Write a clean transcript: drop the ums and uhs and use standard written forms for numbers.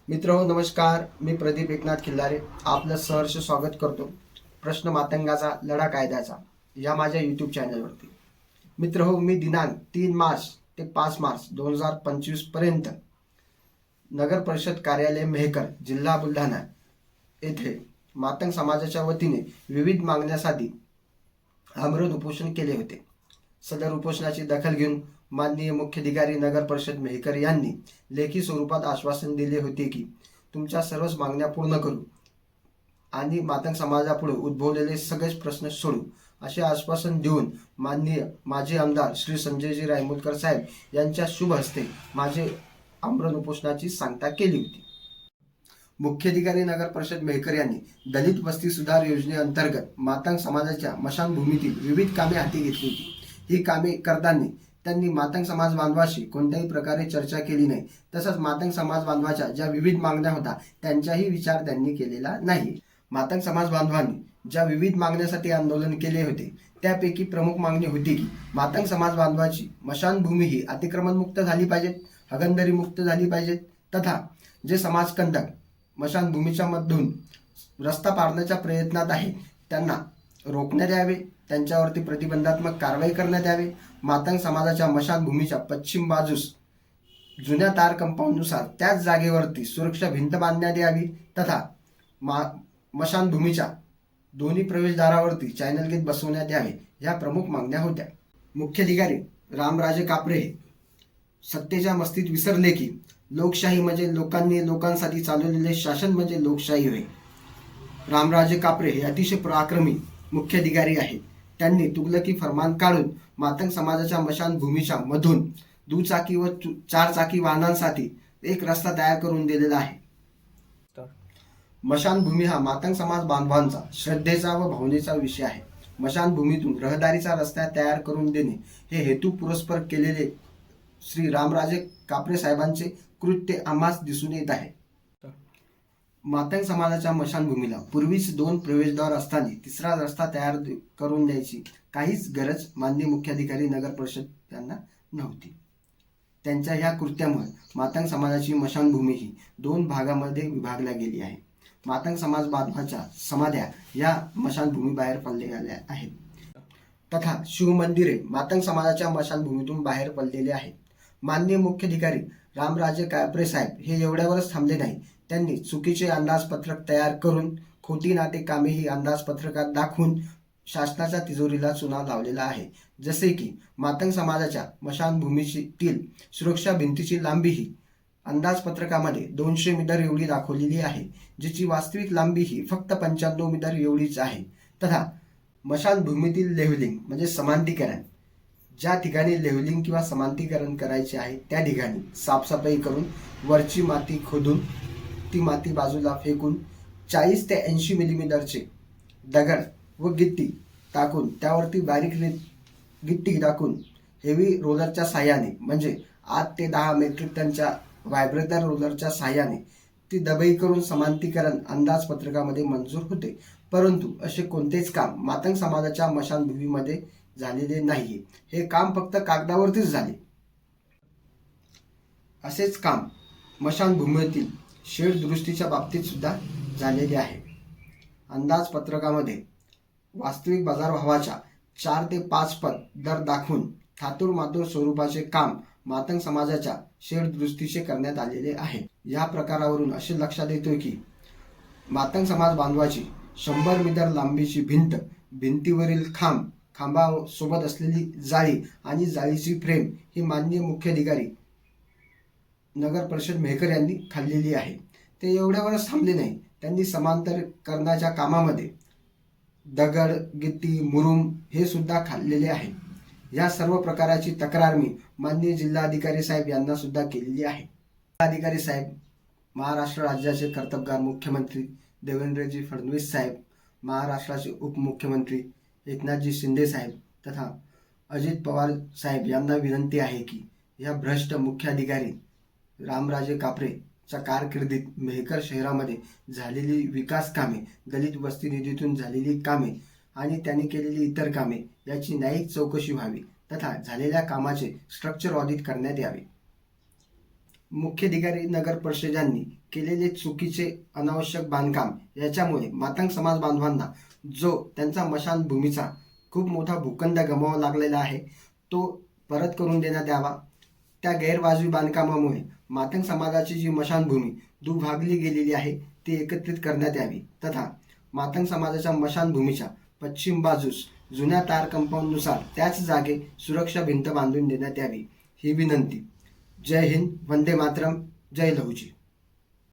मित्रहो नमस्कार, मी प्रदीप एकनाथ खिल्लारे आपलं सहर्ष स्वागत करतो प्रश्न मातंगाचा लढा कायद्याचा या माझ्या यूट्यूब चॅनलवरती। मित्रहो, मी दिनांक 3 मार्च ते 5 मार्च 2025 पर्यंत नगर परिषद कार्यालय मेहकर जिल्हा बुलढाणा येथे मातंग समाजाच्या वतीने विविध मागण्यासाठी आमरण उपोषण केले होते। सदर उपोषणाची दखल घेऊन माननीय मुख्याधिकारी नगर परिषद मेहकर यांनी लेखी स्वरूपात आश्वासन दिले होते की तुमच्या सर्वच मागण्या पूर्ण करू आणि मातंग समाजापुढे उद्भवलेले सगळेच प्रश्न सोडू असे आश्वासन देऊन माननीय माजी आमदार श्री संजयजी रायमुलकर साहेब यांच्या शुभ हस्ते माझे आमरण उपोषणाची सांगता केली होती। मुख्याधिकारी नगर परिषद मेहकर यांनी दलित वस्ती सुधार योजनेअंतर्गत मातंग समाजाच्या मशानभूमीतील विविध कामे हाती घेतली होती। ही कामे करताना त्यांनी मातंग समाज बांधवाशी कोणत्याही प्रकारे चर्चा केली नाही, तसंच मातंग समाज बांधवाच्या ज्या विविध मागण्या होत्या त्यांचाही विचार त्यांनी केलेला नाही। मातंग समाज बांधवांनी ज्या विविध मागण्यासाठी आंदोलन केले होते त्यापैकी प्रमुख मागणी होती की मातंग समाज बांधवाची मशानभूमी ही अतिक्रमण मुक्त झाली पाहिजे, हगंदरी मुक्त झाली पाहिजे, तथा जे समाजकंटक मशानभूमीच्या मधून रस्ता पाडण्याच्या प्रयत्नात आहे त्यांना रोखण्यात यावे, त्यांच्यावरती प्रतिबंधात्मक कारवाई करण्यात यावी। मातंग समाजाच्या मशानभूमीच्या पश्चिम बाजूस जुन्या तार कंपाऊंडनुसार त्याच जागेवरती सुरक्षा भिंत बांधण्यात यावी, तथा मशानभूमीच्या दोन्ही प्रवेशद्वारावरती चॅनल गेट बसवण्यात यावे, ह्या प्रमुख मागण्या होत्या। मुख्याधिकारी रामराजे कापरे सत्तेच्या मस्तीत विसरले की लोकशाही म्हणजे लोकांनी लोकांसाठी चालवलेले शासन म्हणजे लोकशाही होय। रामराजे कापरे हे अतिशय पराक्रमी मुख्याधिकारी आहेत। त्यांनी तुगलकी फरमान काढून मातंग समाजाच्या मशानभूमीच्या मधून दुचाकी व चारचाकी वाहनांसाठी एक रस्ता तयार करून दिलेला आहे। मशानभूमी हा मातंग समाज बांधवांचा श्रद्धेचा व भावनेचा विषय आहे। मशानभूमीतून रहदारीचा रस्ता तयार करून देणे हे हेतू पुरस्पर केलेले श्री रामराजे कापरे साहेबांचे कृत्य आम्हास दिसून येत आहे। मातंग समाजाच्या मशानभूमीला पूर्वीच 2 प्रवेशद्वार असताना तिसरा रस्ता तयार करून द्यायची काहीच गरज माननीय मुख्याधिकारी नगर परिषद यांना नव्हती। त्यांच्या ह्या कृत्यामुळे मातंग समाजाची मशानभूमी ही 2 भागामध्ये विभागल्या गेली आहे। मातंग समाज बांधवाच्या समाध्या या मशानभूमी बाहेर पडलेल्या आहेत, तथा शिवमंदिरे मातंग समाजाच्या मशानभूमीतून बाहेर पडलेले आहेत। माननीय मुख्याधिकारी रामराजे कापरे साहेब हे एवढ्यावरच थांबले नाही, त्यांनी चुकीचे अंदाजपत्रक तयार करून खोटी नाटे कामे ही अंदाजपत्रकात दाखवून शासनाच्या तिजोरीला चुना लावलेला आहे। जसे की मातंग समाजाच्या मशानभूमीतील सुरक्षा भिंतीची लांबी ही अंदाजपत्रकामध्ये 200 मीटर एवढी दाखवलेली आहे, जिची वास्तविक लांबी ही फक्त 95 मीटर एवढीच आहे। तथा मशानभूमीतील लेव्हलिंग म्हणजे समांतीकरण, ज्या ठिकाणी लेव्हलिंग किंवा समांतीकरण करायचे आहे त्या ठिकाणी साफसफाई करून वरची माती खोदून ती माती बाजूला फेकून 40 ते 80 मिलीमीटरचे दगड व गिट्टी टाकून त्यावरती बारीक गिट्टी टाकून हेवी रोलरच्या साह्याने म्हणजे 8 ते 10 मेट्रिक टनच्या व्हायब्रेटर रोलरच्या साह्याने ती दबई करून समांतीकरण अंदाजपत्रकामध्ये मंजूर होते। परंतु असे कोणतेच काम मातंग समाजाच्या मशानभूमीमध्ये झालेले नाही। हे काम फक्त कागदावरतीच झाले। असेच काम मशानभूमीतील शेड दुरुस्तीच्या बाबतीत सुद्धा झालेले आहे। अंदाजपत्रकामध्ये वास्तविक बाजारभावाच्या 4 ते 5 पट दर दाखवून थातूरमातूर स्वरूपाचे काम मातंग समाजाच्या शेड दुरुस्तीचे करण्यात आलेले आहे। या प्रकारावरून असे लक्षात येते की मातंग समाज बांधवाची 100 मीटर लांबीची भिंत, भिंतीवरील खांबासोबत असलेली जाळी आणि जाळीची फ्रेम ही माननीय मुख्याधिकारी नगर परिषद मेहकर यांनी खाल्लेली आहे। ते एवढ्यावरच थांबले नाही, त्यांनी समांतरीकरणाच्या कामामध्ये दगड, गिट्टी, मुरुम हे सुद्धा खाल्लेले आहे। या सर्व प्रकाराची तक्रार मी माननीय जिल्हाधिकारी साहेब यांना सुद्धा केलेली आहे। जिल्हाधिकारी साहेब, महाराष्ट्र राज्याचे कर्तबगार मुख्यमंत्री देवेंद्रजी फडणवीस साहेब, महाराष्ट्राचे उपमुख्यमंत्री एकनाथजी शिंदे साहेब तथा अजित पवार साहेब यांना विनंती आहे की या भ्रष्ट मुख्याधिकारी रामराजे कापरेच्या कारकिर्दीत मेहकर शहरामध्ये झालेली विकास कामे, दलित वस्ती निधीतून झालेली कामे आणि त्यांनी केलेली इतर कामे याची न्यायिक चौकशी व्हावी तथा झालेल्या कामाचे स्ट्रक्चर ऑडिट करण्यात यावे। मुख्याधिकारी नगर परिषदांनी केलेले चुकीचे अनावश्यक बांधकाम याच्यामुळे मातंग समाज बांधवांना जो त्यांचा मशानभूमीचा खूप मोठा भूखंड गमावा लागलेला आहे तो परत करून देण्यात यावा. त्या गैरवाजवी बांधकामामुळे मातंग समाजाची जी मशानभूमी दुभागली गेलेली आहे ती एकत्रित करण्यात यावी तथा मातंग समाजाच्या मशानभूमीच्या पश्चिम बाजूस जुन्या तार कंपाऊंडनुसार त्याच जागे सुरक्षा भिंत बांधून देण्यात यावी ही विनंती. जय हिंद, वंदे मातरम, जय लहुजी.